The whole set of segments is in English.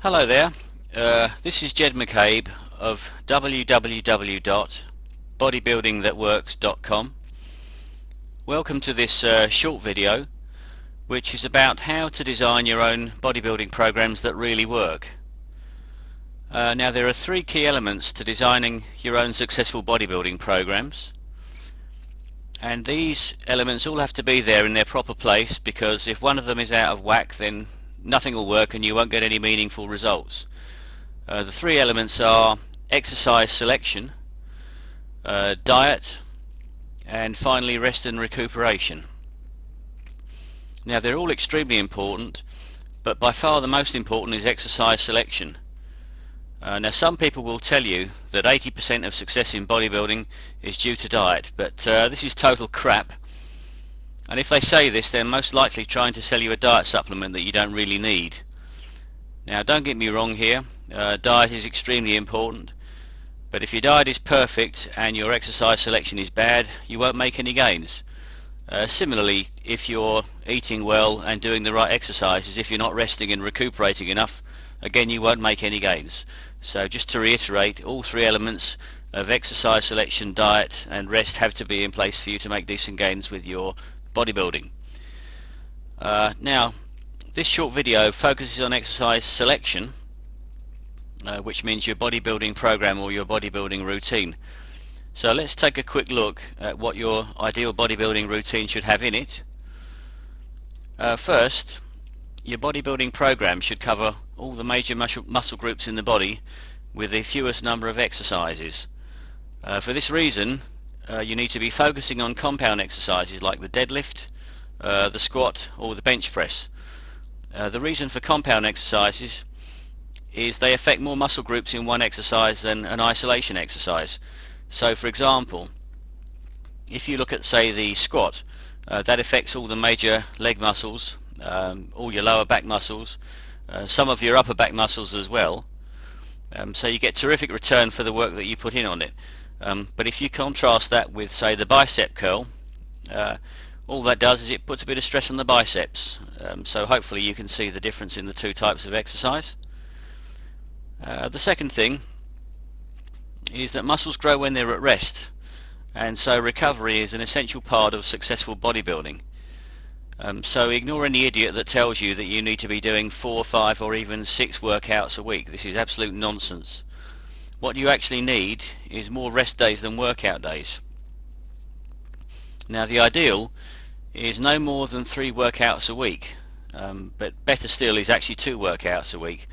Hello there, this is Jed McCabe of www.bodybuildingthatworks.com. Welcome to this short video which is about how to design your own bodybuilding programs that really work. Now there are three key elements to designing your own successful bodybuilding programs, and these elements all have to be there in their proper place, because if one of them is out of whack then nothing will work and you won't get any meaningful results. The three elements are exercise selection, diet, and finally rest and recuperation. Now they're all extremely important, but by far the most important is exercise selection. Now some people will tell you that 80% of success in bodybuilding is due to diet, but this is total crap. And if they say this, they're most likely trying to sell you a diet supplement that you don't really need. Now don't get me wrong here, diet is extremely important, but if your diet is perfect and your exercise selection is bad, you won't make any gains. Similarly, if you're eating well and doing the right exercises, if you're not resting and recuperating enough, again you won't make any gains. So just to reiterate, all three elements of exercise selection, diet and rest have to be in place for you to make decent gains with your bodybuilding. Now this short video focuses on exercise selection, which means your bodybuilding program or your bodybuilding routine. So let's take a quick look at what your ideal bodybuilding routine should have in it. First, your bodybuilding program should cover all the major muscle groups in the body with the fewest number of exercises. For this reason, you need to be focusing on compound exercises like the deadlift, the squat or the bench press. The reason for compound exercises is they affect more muscle groups in one exercise than an isolation exercise. So for example, if you look at, say, the squat, that affects all the major leg muscles, all your lower back muscles, some of your upper back muscles as well. So you get terrific return for the work that you put in on it. But if you contrast that with, say, the bicep curl, all that does is it puts a bit of stress on the biceps. So hopefully you can see the difference in the two types of exercise. The second thing is that muscles grow when they're at rest, and so recovery is an essential part of successful bodybuilding. So ignore any idiot that tells you that you need to be doing 4, 5 or even 6 workouts a week. This is absolute nonsense. What you actually need is more rest days than workout days. Now the ideal is no more than 3 workouts a week, but better still is actually 2 workouts a week.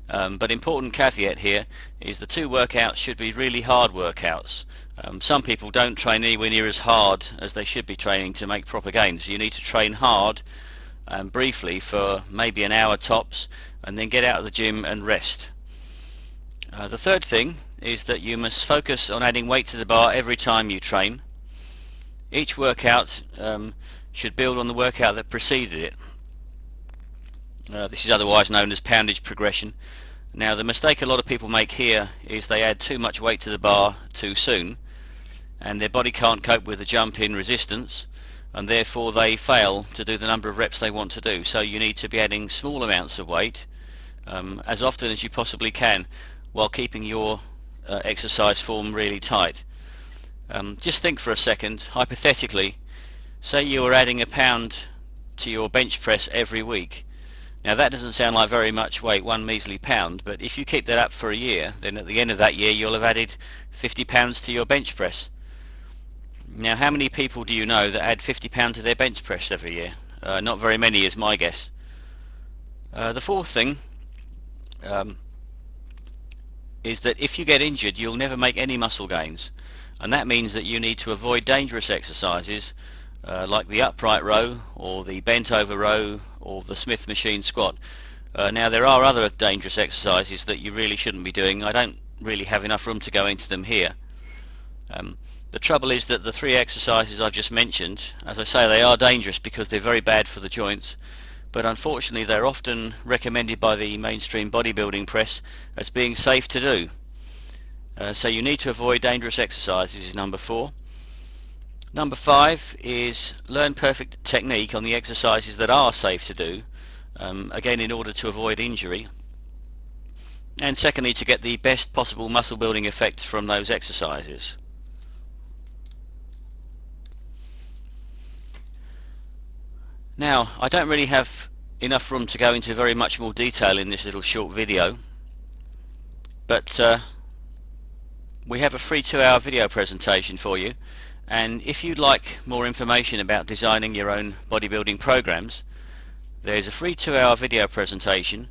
But important caveat here is the 2 workouts should be really hard workouts. Some people don't train anywhere near as hard as they should be training to make proper gains. You need to train hard and briefly for maybe an hour tops, and then get out of the gym and rest. The third thing is that you must focus on adding weight to the bar every time you train. Each workout should build on the workout that preceded it. This is otherwise known as poundage progression. Now the mistake a lot of people make here is they add too much weight to the bar too soon, and their body can't cope with the jump in resistance, and therefore they fail to do the number of reps they want to do. So you need to be adding small amounts of weight as often as you possibly can, while keeping your exercise form really tight. Just think for a second, hypothetically, say you were adding a pound to your bench press every week. Now that doesn't sound like very much weight, 1 measly pound, but if you keep that up for a year, then at the end of that year you'll have added 50 pounds to your bench press. Now how many people do you know that add 50 pounds to their bench press every year? Not very many is my guess. The fourth thing is that if you get injured you'll never make any muscle gains, and that means that you need to avoid dangerous exercises like the upright row or the bent over row or the Smith machine squat. Now there are other dangerous exercises that you really shouldn't be doing. I don't really have enough room to go into them here. The trouble is that the 3 exercises I've just mentioned, as I say, they are dangerous because they're very bad for the joints, but unfortunately they're often recommended by the mainstream bodybuilding press as being safe to do. So you need to avoid dangerous exercises is number 4. Number 5 is learn perfect technique on the exercises that are safe to do, again in order to avoid injury. and secondly to get the best possible muscle building effects from those exercises. Now, I don't really have enough room to go into very much more detail in this little short video, but we have a free 2-hour video presentation for you, and if you'd like more information about designing your own bodybuilding programs, there's a free 2-hour video presentation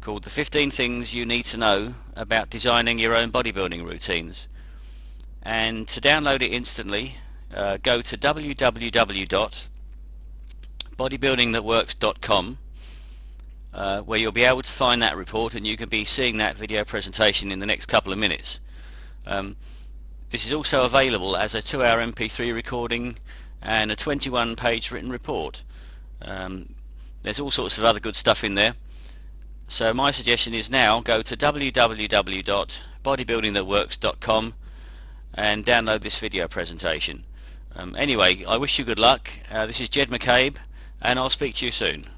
called the 15 Things You Need to Know About Designing Your Own Bodybuilding Routines. And to download it instantly, go to www.bodybuildingthatworks.com, where you'll be able to find that report, and you can be seeing that video presentation in the next couple of minutes. This is also available as a 2-hour MP3 recording and a 21-page written report. There's all sorts of other good stuff in there. So my suggestion is now go to www.bodybuildingthatworks.com and download this video presentation. Anyway, I wish you good luck. This is Jed McCabe, and I'll speak to you soon.